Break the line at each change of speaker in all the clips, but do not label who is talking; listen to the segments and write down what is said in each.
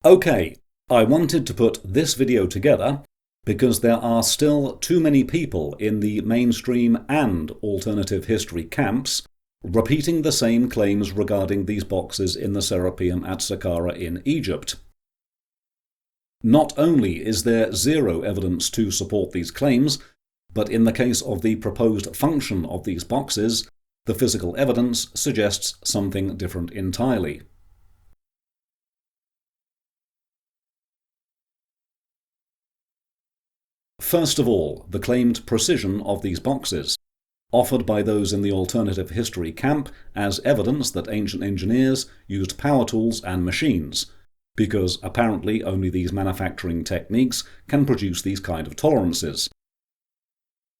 Okay, I wanted to put this video together because there are still too many people in the mainstream and alternative history camps repeating the same claims regarding these boxes in the Serapeum at Saqqara in Egypt. Not only is there zero evidence to support these claims, but in the case of the proposed function of these boxes, the physical evidence suggests something different entirely. First of all, the claimed precision of these boxes, offered by those in the alternative history camp as evidence that ancient engineers used power tools and machines, because apparently only these manufacturing techniques can produce these kind of tolerances.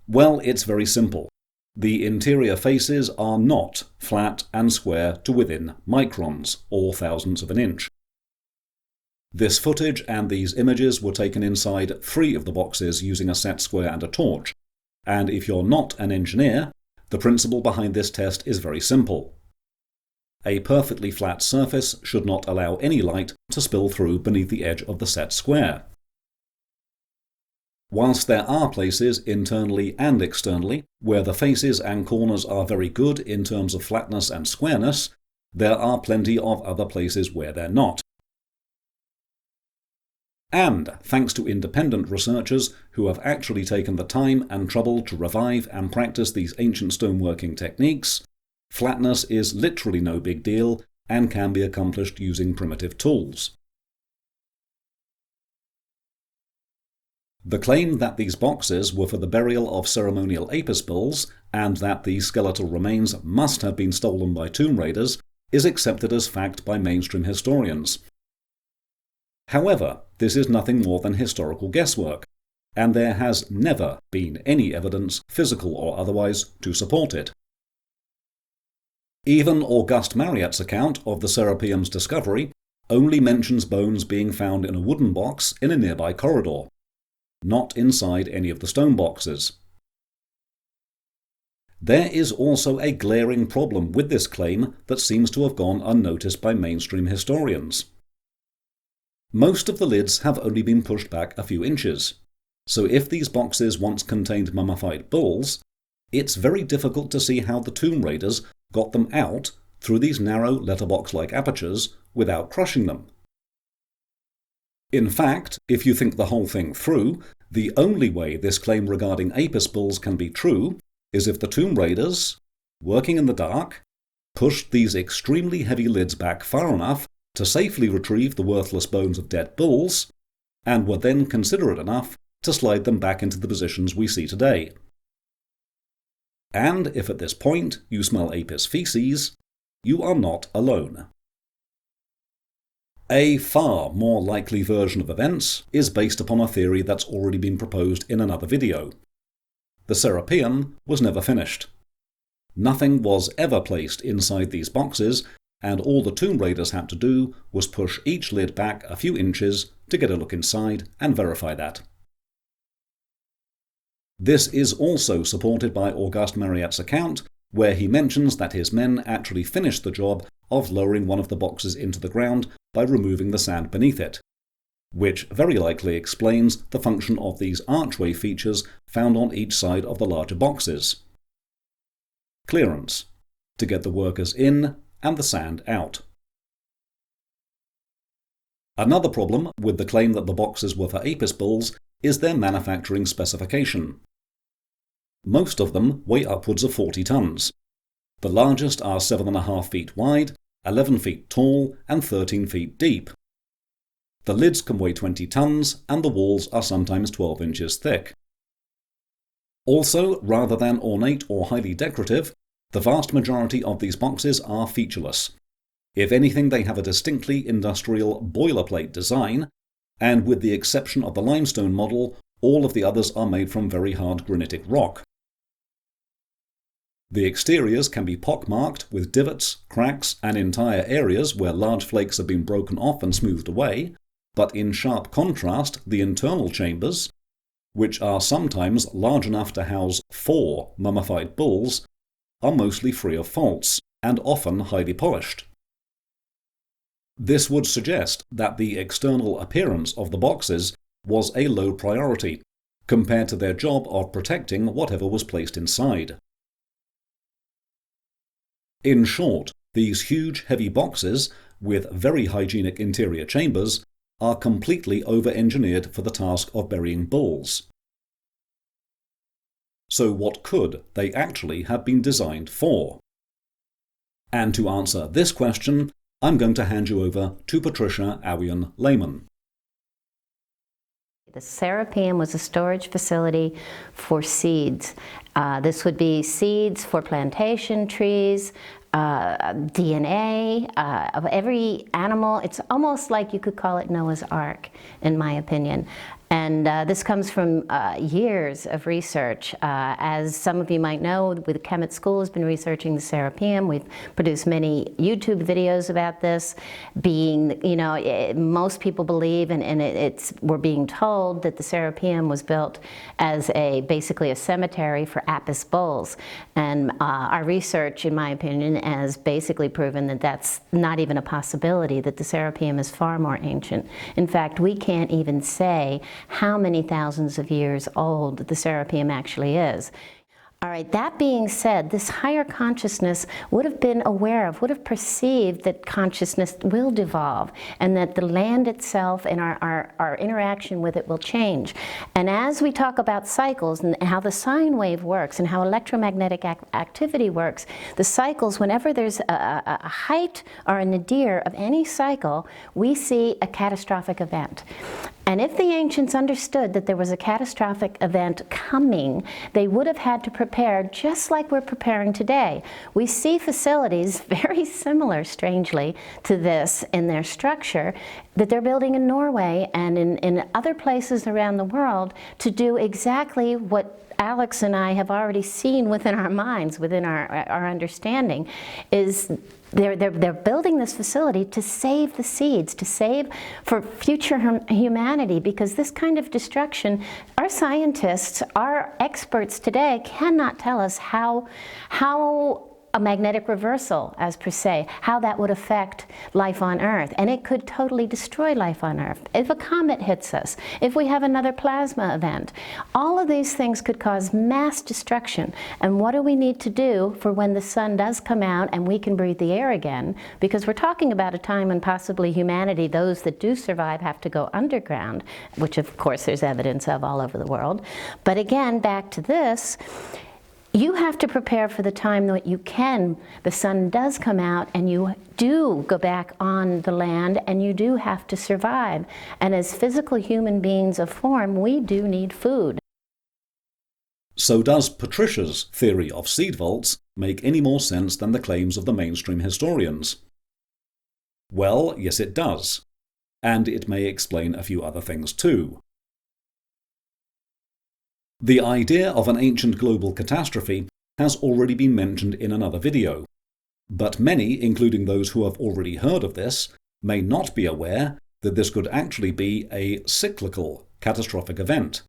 Well, it's very simple. The interior faces are not flat and square to within microns, or thousandths of an inch. This footage and these images were taken inside 3 of the boxes using a set square and a torch, and if you're not an engineer, the principle behind this test is very simple. A perfectly flat surface should not allow any light to spill through beneath the edge of the set square. Whilst there are places internally and externally where the faces and corners are very good in terms of flatness and squareness, there are plenty of other places where they're not. And thanks to independent researchers who have actually taken the time and trouble to revive and practice these ancient stoneworking techniques, flatness is literally no big deal and can be accomplished using primitive tools. The claim that these boxes were for the burial of ceremonial apis bulls and that these skeletal remains must have been stolen by tomb raiders is accepted as fact by mainstream historians. However, this is nothing more than historical guesswork, and there has never been any evidence, physical or otherwise, to support it. Even August Marryat's account of the Serapeum's discovery only mentions bones being found in a wooden box in a nearby corridor, not inside any of the stone boxes. There is also a glaring problem with this claim that seems to have gone unnoticed by mainstream historians. Most of the lids have only been pushed back a few inches, so if these boxes once contained mummified bulls, it's very difficult to see how the tomb raiders got them out through these narrow letterbox-like apertures without crushing them. In fact, if you think the whole thing through, the only way this claim regarding apis bulls can be true is if the tomb raiders, working in the dark, pushed these extremely heavy lids back far enough to safely retrieve the worthless bones of dead bulls, and were then considerate enough to slide them back into the positions we see today. And if at this point you smell apis feces, you are not alone. A far more likely version of events is based upon a theory that's already been proposed in another video. The Serapeum was never finished. Nothing was ever placed inside these boxes, and all the tomb raiders had to do was push each lid back a few inches to get a look inside and verify that. This is also supported by August Marryat's account, where he mentions that his men actually finished the job of lowering one of the boxes into the ground by removing the sand beneath it, which very likely explains the function of these archway features found on each side of the larger boxes. Clearance, to get the workers in and the sand out. Another problem with the claim that the boxes were for apis bulls is their manufacturing specification. Most of them weigh upwards of 40 tons. The largest are 7.5 feet wide, 11 feet tall, and 13 feet deep. The lids can weigh 20 tons, and the walls are sometimes 12 inches thick. Also, rather than ornate or highly decorative, the vast majority of these boxes are featureless. If anything, they have a distinctly industrial boilerplate design, and with the exception of the limestone model, all of the others are made from very hard granitic rock. The exteriors can be pockmarked with divots, cracks, and entire areas where large flakes have been broken off and smoothed away, but in sharp contrast, the internal chambers, which are sometimes large enough to house 4 mummified bulls, are mostly free of faults, and often highly polished. This would suggest that the external appearance of the boxes was a low priority, compared to their job of protecting whatever was placed inside. In short, these huge, heavy boxes, with very hygienic interior chambers, are completely over-engineered for the task of burying bulls. So what could they actually have been designed for? And to answer this question, I'm going to hand you over to Patricia Awian-Lehman.
The Serapeum was a storage facility for seeds. This would be seeds for plantation trees, DNA of every animal. It's almost like you could call it Noah's Ark, in my opinion. And this comes from years of research. As some of you might know, with Kemet School has been researching the Serapeum. We've produced many YouTube videos about this. Most people believe, and we're being told that the Serapeum was built as basically a cemetery for Apis bulls. And our research, in my opinion, has basically proven that that's not even a possibility, that the Serapeum is far more ancient. In fact, we can't even say how many thousands of years old the Serapeum actually is. All right, that being said, this higher consciousness would have been aware of, would have perceived that consciousness will devolve and that the land itself and our interaction with it will change. And as we talk about cycles and how the sine wave works and how electromagnetic activity works, the cycles, whenever there's a height or a nadir of any cycle, we see a catastrophic event. And if the ancients understood that there was a catastrophic event coming, they would have had to prepare just like we're preparing today. We see facilities very similar, strangely, to this in their structure that they're building in Norway and in other places around the world to do exactly what Alex and I have already seen within our minds, within our understanding, is they're building this facility to save the seeds, to save for future humanity, because this kind of destruction, our scientists, our experts today cannot tell us how a magnetic reversal, as per se, how that would affect life on Earth. And it could totally destroy life on Earth. If a comet hits us, if we have another plasma event, all of these things could cause mass destruction. And what do we need to do for when the sun does come out and we can breathe the air again? Because we're talking about a time when possibly humanity, those that do survive, have to go underground, which of course there's evidence of all over the world. But again, back to this, you have to prepare for the time that the sun does come out and you do go back on the land and you do have to survive. And as physical human beings of form, we do need food.
So does Patricia's theory of seed vaults make any more sense than the claims of the mainstream historians? Well, yes it does. And it may explain a few other things too. The idea of an ancient global catastrophe has already been mentioned in another video, but many, including those who have already heard of this, may not be aware that this could actually be a cyclical catastrophic event,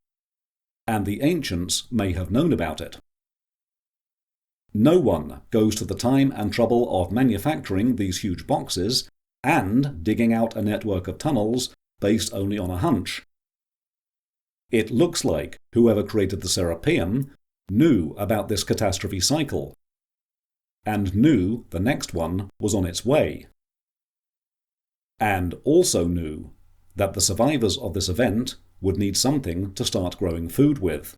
and the ancients may have known about it. No one goes to the time and trouble of manufacturing these huge boxes and digging out a network of tunnels based only on a hunch. It looks like whoever created the Serapeum knew about this catastrophe cycle, and knew the next one was on its way, and also knew that the survivors of this event would need something to start growing food with.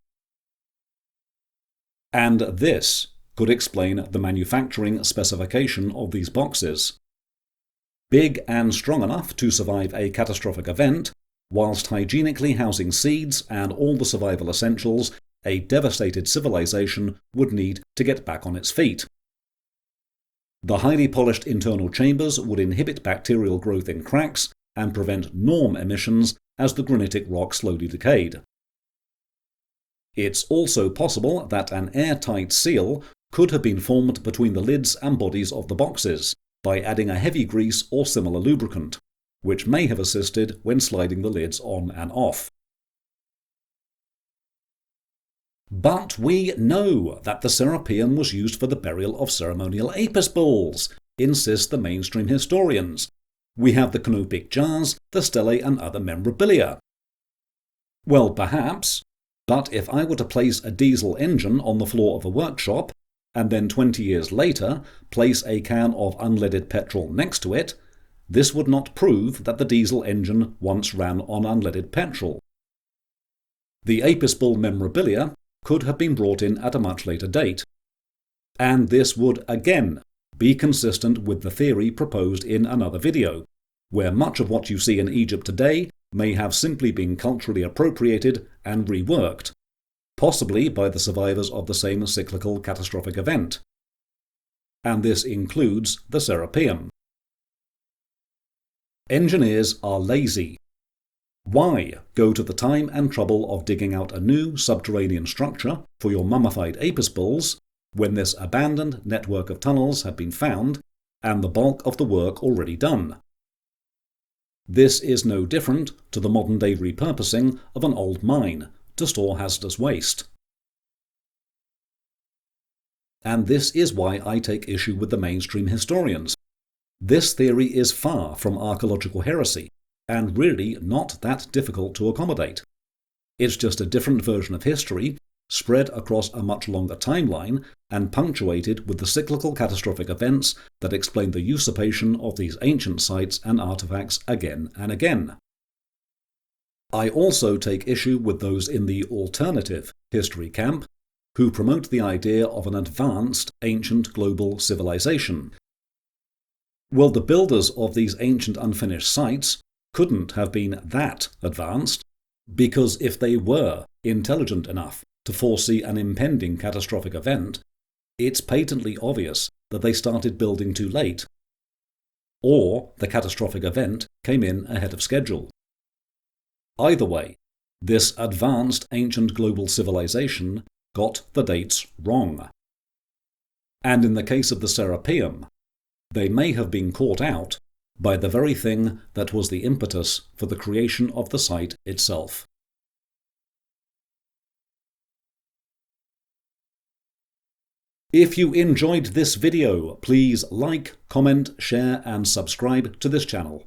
And this could explain the manufacturing specification of these boxes. Big and strong enough to survive a catastrophic event, whilst hygienically housing seeds and all the survival essentials a devastated civilization would need to get back on its feet. The highly polished internal chambers would inhibit bacterial growth in cracks and prevent norm emissions as the granitic rock slowly decayed. It's also possible that an airtight seal could have been formed between the lids and bodies of the boxes by adding a heavy grease or similar lubricant, which may have assisted when sliding the lids on and off. But we know that the Serapeum was used for the burial of ceremonial Apis bulls, insist the mainstream historians. We have the canopic jars, the stelae and other memorabilia. Well, perhaps, but if I were to place a diesel engine on the floor of a workshop, and then 20 years later place a can of unleaded petrol next to it, this would not prove that the diesel engine once ran on unleaded petrol. The Apis bull memorabilia could have been brought in at a much later date, and this would again be consistent with the theory proposed in another video, where much of what you see in Egypt today may have simply been culturally appropriated and reworked, possibly by the survivors of the same cyclical catastrophic event. And this includes the Serapeum. Engineers are lazy. Why go to the time and trouble of digging out a new subterranean structure for your mummified Apis bulls when this abandoned network of tunnels had been found and the bulk of the work already done? This is no different to the modern-day repurposing of an old mine to store hazardous waste. And this is why I take issue with the mainstream historians. This theory is far from archaeological heresy, and really not that difficult to accommodate. It's just a different version of history, spread across a much longer timeline, and punctuated with the cyclical catastrophic events that explain the usurpation of these ancient sites and artifacts again and again. I also take issue with those in the alternative history camp who promote the idea of an advanced ancient global civilization. Well, the builders of these ancient unfinished sites couldn't have been that advanced, because if they were intelligent enough to foresee an impending catastrophic event, it's patently obvious that they started building too late, or the catastrophic event came in ahead of schedule. Either way, this advanced ancient global civilization got the dates wrong. And in the case of the Serapeum, they may have been caught out by the very thing that was the impetus for the creation of the site itself. If you enjoyed this video, please like, comment, share and subscribe to this channel.